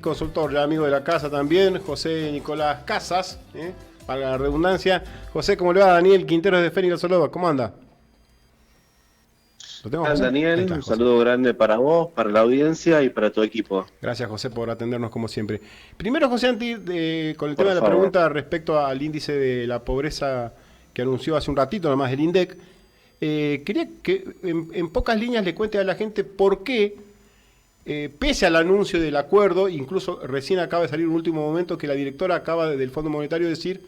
consultor, ya amigo de la casa también, José Nicolás Casas, para la redundancia. José, ¿cómo le va? Daniel Quinteros de Fénix Soloba, ¿cómo anda? ¿Lo tengo, José? Ahí Daniel, está, un José. saludo grande para vos, para la audiencia y para tu equipo. Gracias, José, por atendernos como siempre. Primero, José, con el tema Por de la favor. pregunta respecto al índice de la pobreza que anunció hace un ratito, nomás el INDEC, quería que en pocas líneas le cuente a la gente por qué, pese al anuncio del acuerdo, incluso recién acaba de salir un último momento que la directora acaba del Fondo Monetario decir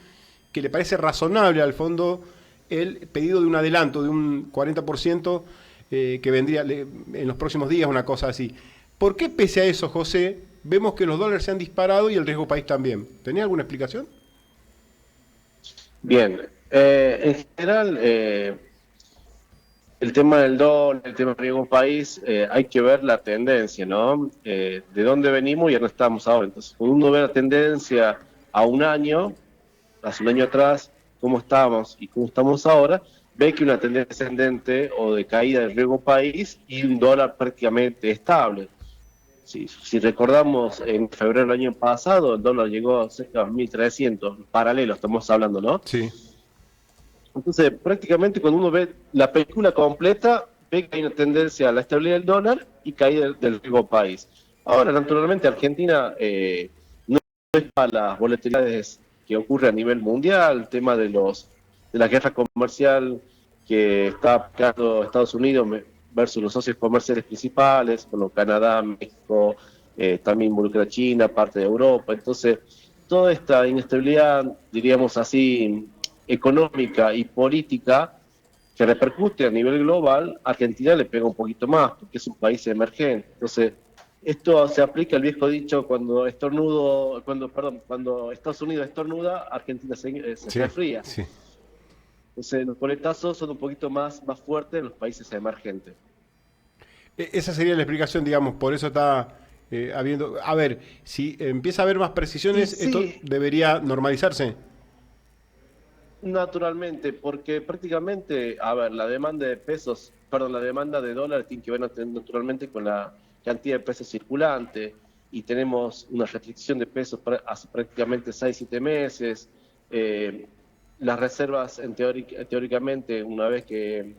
que le parece razonable al fondo el pedido de un adelanto de un 40% que vendría en los próximos días, una cosa así. ¿Por qué pese a eso, José, vemos que los dólares se han disparado y el riesgo país también? ¿Tenía alguna explicación? Bien, en general, el tema del dólar, el tema del riesgo país, hay que ver la tendencia, ¿no? De dónde venimos y a dónde estamos ahora. Entonces, cuando uno ve la tendencia a un año, hace un año atrás, cómo estábamos y cómo estamos ahora, ve que una tendencia descendente o de caída del riesgo país y un dólar prácticamente estable. Si recordamos, en febrero del año pasado, el dólar llegó a cerca de 1.300, paralelo estamos hablando, ¿no? Sí. Entonces, prácticamente cuando uno ve la película completa, ve que hay una tendencia a la estabilidad del dólar y caída del riesgo país. Ahora, naturalmente, Argentina no es para las volatilidades que ocurre a nivel mundial, el tema de la guerra comercial que está aplicando Estados Unidos versus los socios comerciales principales, como Canadá, México, también involucra a China, parte de Europa. Entonces, toda esta inestabilidad, diríamos así, económica y política que repercute a nivel global, Argentina le pega un poquito más, porque es un país emergente. Entonces, esto se aplica al viejo dicho cuando Estados Unidos estornuda, Argentina se Sí, resfría. sí. Entonces, los coletazos son un poquito más fuertes en los países emergentes. Esa sería la explicación, digamos, por eso está habiendo... A ver, si empieza a haber más Y precisiones, esto sí, debería normalizarse. naturalmente, porque prácticamente, a ver, la demanda de pesos, perdón, la demanda de dólares tiene que ver naturalmente con la cantidad de pesos circulante y tenemos una restricción de pesos hace prácticamente 6 7 meses. Eh, las reservas, teóricamente, una vez que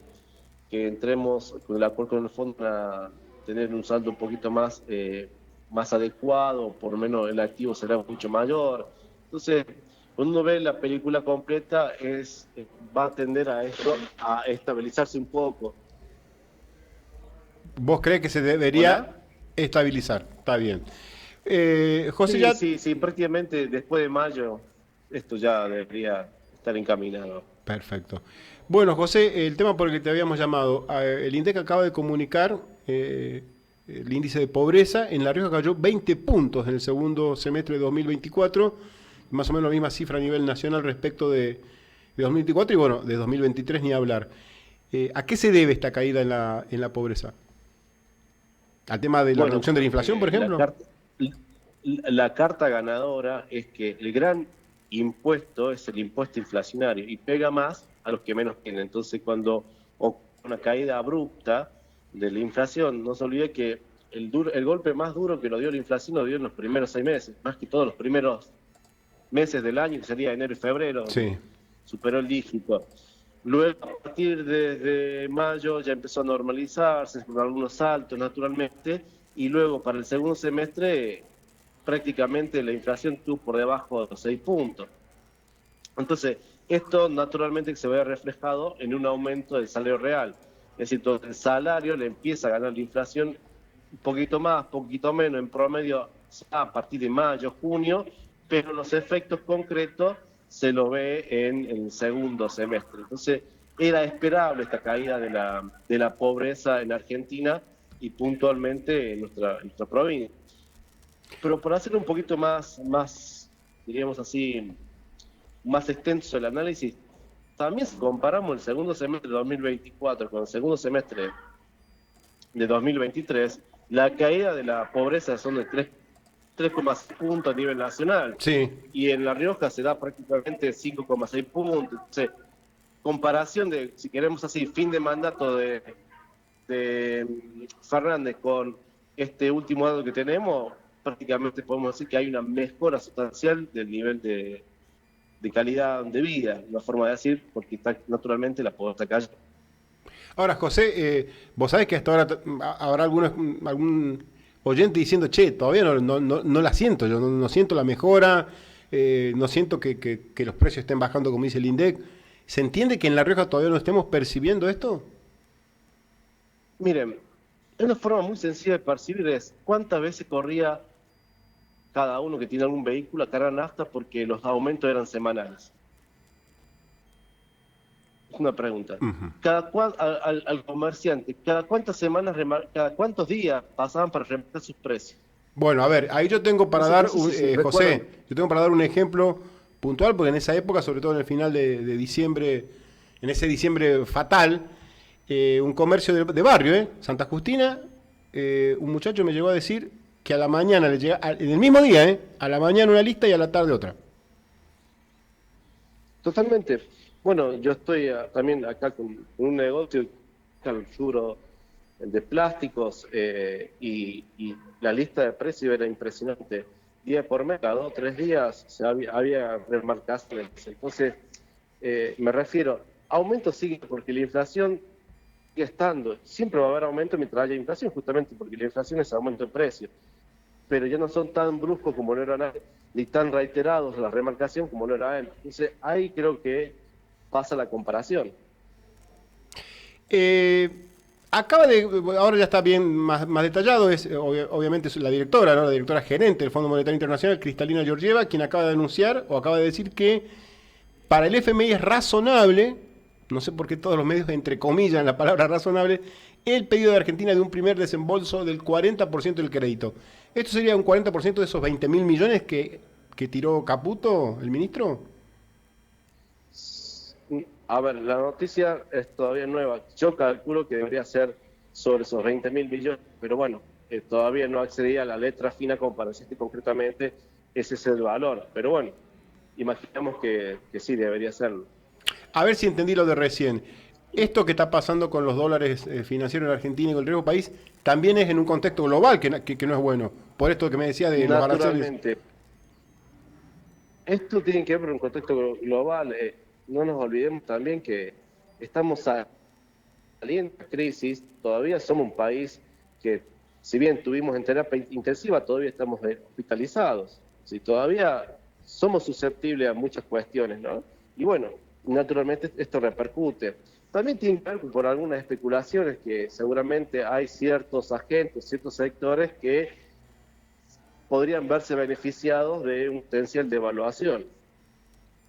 entremos con el acuerdo con el fondo, a tener un saldo un poquito más adecuado, por lo menos el activo será mucho mayor. Entonces, cuando uno ve la película completa, va a tender a esto, a estabilizarse un poco. ¿Vos crees que se debería ¿Hola? estabilizar? Está bien. José, Sí, ya... sí, sí, prácticamente después de mayo esto ya debería estar encaminado. Perfecto. Bueno, José, el tema por el que te habíamos llamado, el INDEC acaba de comunicar el índice de pobreza. En La Rioja cayó 20 puntos en el segundo semestre de 2024, más o menos la misma cifra a nivel nacional respecto de 2024 y bueno, de 2023 ni hablar. ¿A qué se debe esta caída en la pobreza? ¿Al tema de la Bueno, reducción de la inflación, por porque ejemplo? la carta ganadora es que el gran impuesto es el impuesto inflacionario y pega más a los que menos tienen. Entonces, cuando ocurre una caída abrupta de la inflación, no se olvide que el golpe más duro que lo dio la inflación lo dio en los primeros 6 meses, más que todos los primeros meses del año, que sería enero y febrero, donde Sí. superó el dígito. Luego, a partir de mayo, ya empezó a normalizarse, con algunos saltos, naturalmente, y luego para el segundo semestre, prácticamente la inflación estuvo por debajo de los 6 puntos. Entonces, esto naturalmente se ve reflejado en un aumento del salario real. Es decir, todo el salario le empieza a ganar la inflación un poquito más, poquito menos, en promedio a partir de mayo, junio, pero los efectos concretos se lo ve en el segundo semestre. Entonces, era esperable esta caída de la pobreza en Argentina y puntualmente en nuestra provincia. Pero por hacer un poquito diríamos así, más extenso el análisis, también si comparamos el segundo semestre de 2024 con el segundo semestre de 2023, la caída de la pobreza son de 3,6 puntos a nivel nacional Sí. y en La Rioja se da prácticamente 5,6 puntos. Entonces, comparación de, si queremos así, fin de mandato de Fernández con este último año que tenemos, prácticamente podemos decir que hay una mejora sustancial del nivel de calidad de vida, una forma de decir, porque está, naturalmente la pobreza cayó. Ahora, José, vos sabés que hasta ahora habrá algún oyente diciendo, che, todavía no la siento, yo no siento la mejora, no siento que los precios estén bajando como dice el INDEC. ¿Se entiende que en La Rioja todavía no estemos percibiendo esto? Miren, una forma muy sencilla de percibir es cuántas veces corría cada uno que tiene algún vehículo a cargar nafta porque los aumentos eran semanales. Es una pregunta. Ujú. Al comerciante, ¿cada cuántas semanas, cada cuántos días pasaban para remarcar sus precios? Bueno, a ver, ahí yo tengo para dar, José, recuerdan. yo tengo para dar un ejemplo puntual, porque en esa época, sobre todo en el final de diciembre, en ese diciembre fatal, un comercio de barrio, Santa Justina, un muchacho me llegó a decir que a la mañana le llega, en el mismo día, a la mañana una lista y a la tarde otra. Totalmente. Bueno, yo estoy también acá con un negocio, al rubro de plásticos, y la lista de precios era impresionante. Día por mes, cada 2 o 3 días había remarcaciones. Entonces, me refiero, aumento sigue porque la inflación sigue estando. Siempre va a haber aumento mientras haya inflación, justamente porque la inflación es aumento de precios. Pero ya no son tan bruscos como lo eran antes, ni tan reiterados la remarcación como lo era antes. Entonces, ahí creo que pasa la comparación. Ahora ya está bien más detallado, es obviamente es la directora, ¿no? La directora gerente del Fondo Monetario Internacional, Kristalina Georgieva, quien acaba de anunciar o acaba de decir que para el FMI es razonable, no sé por qué todos los medios entrecomillan la palabra razonable, el pedido de Argentina de un primer desembolso del 40% del crédito. ¿Esto sería un 40% de esos 20.000 millones que tiró Caputo, el ministro? A ver, la noticia es todavía nueva. Yo calculo que debería ser sobre esos 20.000 millones, pero bueno, todavía no accedí a la letra fina como para decirte concretamente ese es el valor. Pero bueno, imaginamos que sí, debería serlo. A ver si entendí lo de recién. Esto que está pasando con los dólares financieros en Argentina y con el riesgo país también es en un contexto global que no es bueno. Por esto que me decía de los aranceles. Naturalmente. Esto tiene que ver con un contexto global. No nos olvidemos también que estamos saliendo de la crisis. Todavía somos un país que, si bien tuvimos en terapia intensiva, todavía estamos hospitalizados. Sí, todavía somos susceptibles a muchas cuestiones, ¿no? Y bueno, naturalmente esto repercute. También tiene que ver por algunas especulaciones que seguramente hay ciertos agentes, ciertos sectores que podrían verse beneficiados de un potencial devaluación,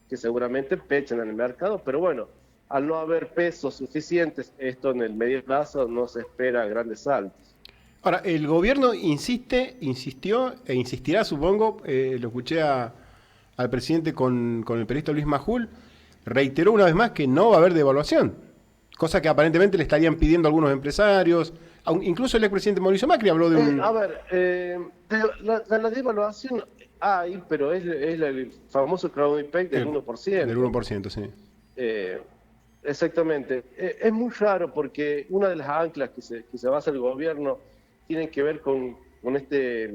que seguramente pechan en el mercado, pero bueno, al no haber pesos suficientes, esto en el medio plazo no se espera grandes saltos. Ahora, el gobierno insistió e insistirá, supongo, lo escuché al presidente con el periodista Luis Majul, reiteró una vez más que no va a haber devaluación, cosa que aparentemente le estarían pidiendo algunos empresarios, incluso el expresidente Mauricio Macri habló de un... A ver, la devaluación hay, pero es el famoso crowding peg del 1%. Del 1%, sí. Exactamente. Es muy raro porque una de las anclas que se basa el gobierno tiene que ver con esta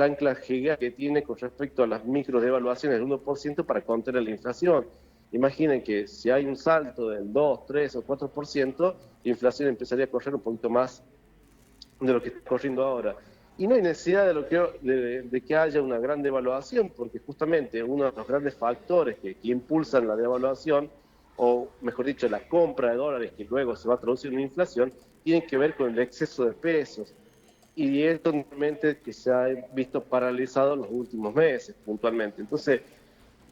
ancla gigante que tiene con respecto a las micro devaluaciones del 1% para contener la inflación. Imaginen que si hay un salto del 2, 3 o 4%, la inflación empezaría a correr un poquito más de lo que está corriendo ahora. Y no hay necesidad de que haya una gran devaluación, porque justamente uno de los grandes factores que impulsan la devaluación, o mejor dicho, la compra de dólares que luego se va a traducir en inflación, tiene que ver con el exceso de pesos. Y esto normalmente que se ha visto paralizado en los últimos meses, puntualmente. Entonces,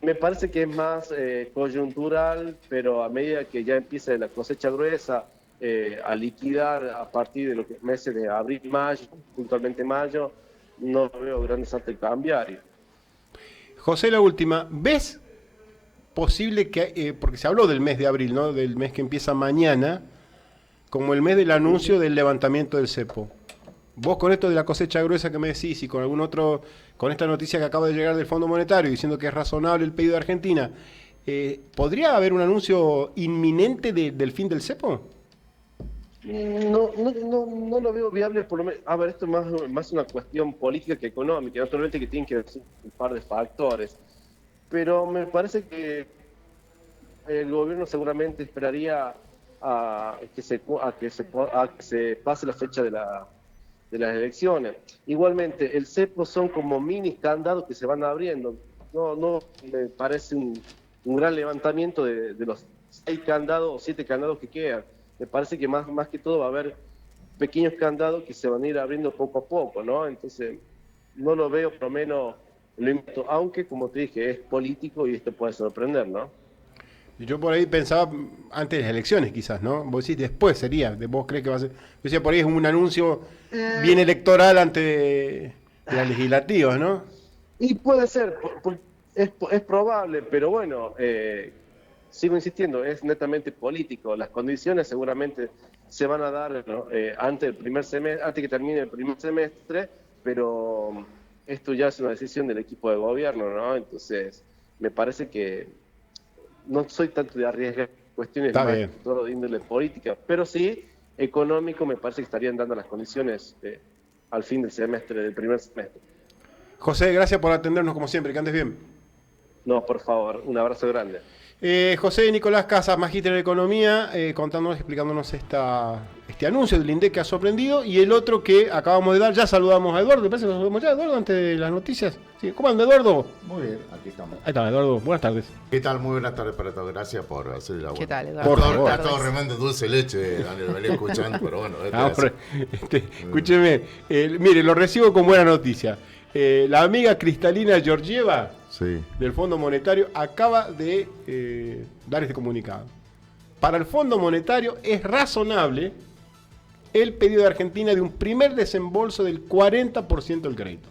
me parece que es más coyuntural, pero a medida que ya empieza la cosecha gruesa a liquidar a partir de los meses de abril, mayo, puntualmente mayo, no veo grandes saltos cambiarios. José, la última, ¿ves posible que, porque se habló del mes de abril, ¿no? Del mes que empieza mañana, como el mes del anuncio del levantamiento del cepo? Vos con esto de la cosecha gruesa que me decís y con algún otro, con esta noticia que acaba de llegar del Fondo Monetario diciendo que es razonable el pedido de Argentina, ¿podría haber un anuncio inminente del fin del cepo? No lo veo viable, por lo menos. A ver, esto es más una cuestión política que económica, naturalmente que tiene que ver un par de factores, pero me parece que el gobierno seguramente esperaría a que se pase la fecha de las elecciones. Igualmente, el cepo son como mini candados que se van abriendo. No me parece un gran levantamiento de los 6 candados o 7 candados que quedan. Me parece que más que todo va a haber pequeños candados que se van a ir abriendo poco a poco, ¿no? Entonces, no lo veo por lo menos lo invito, aunque como te dije, es político y esto puede sorprender, ¿no? Yo por ahí pensaba antes de las elecciones, quizás, ¿no? Vos decís después sería, vos crees que va a ser. Yo decía, por ahí es un anuncio bien electoral ante de las legislativas, ¿no? Y puede ser, es probable, pero bueno, sigo insistiendo, es netamente político. Las condiciones seguramente se van a dar, ¿no? Antes que termine el primer semestre, pero esto ya es una decisión del equipo de gobierno, ¿no? Entonces, me parece que no soy tanto de arriesgar cuestiones Está más bien. todo de índole política, pero sí económico me parece que estarían dando las condiciones al fin del primer semestre. José, gracias por atendernos como siempre, que andes bien. No, por favor, un abrazo grande. José Nicolás Casas, magíster en Economía, contándonos, explicándonos este anuncio del INDEC que ha sorprendido y el otro que acabamos de dar. Ya saludamos a Eduardo, ¿te parece que nos saludamos ya, Eduardo, antes de las noticias? Sí. ¿Cómo anda, Eduardo? Muy bien, aquí estamos. Ahí está, Eduardo, buenas tardes. ¿Qué tal? Muy buenas tardes para todos. Gracias por hacer la buena. ¿Qué tal, Eduardo? Por favor. Está todo remando dulce de leche, Daniel, venía escuchando, pero bueno. Escúcheme, mire, lo recibo con buena noticia. La amiga Cristalina Georgieva Sí. del Fondo Monetario acaba de dar este comunicado. Para el Fondo Monetario es razonable el pedido de Argentina de un primer desembolso del 40% del crédito.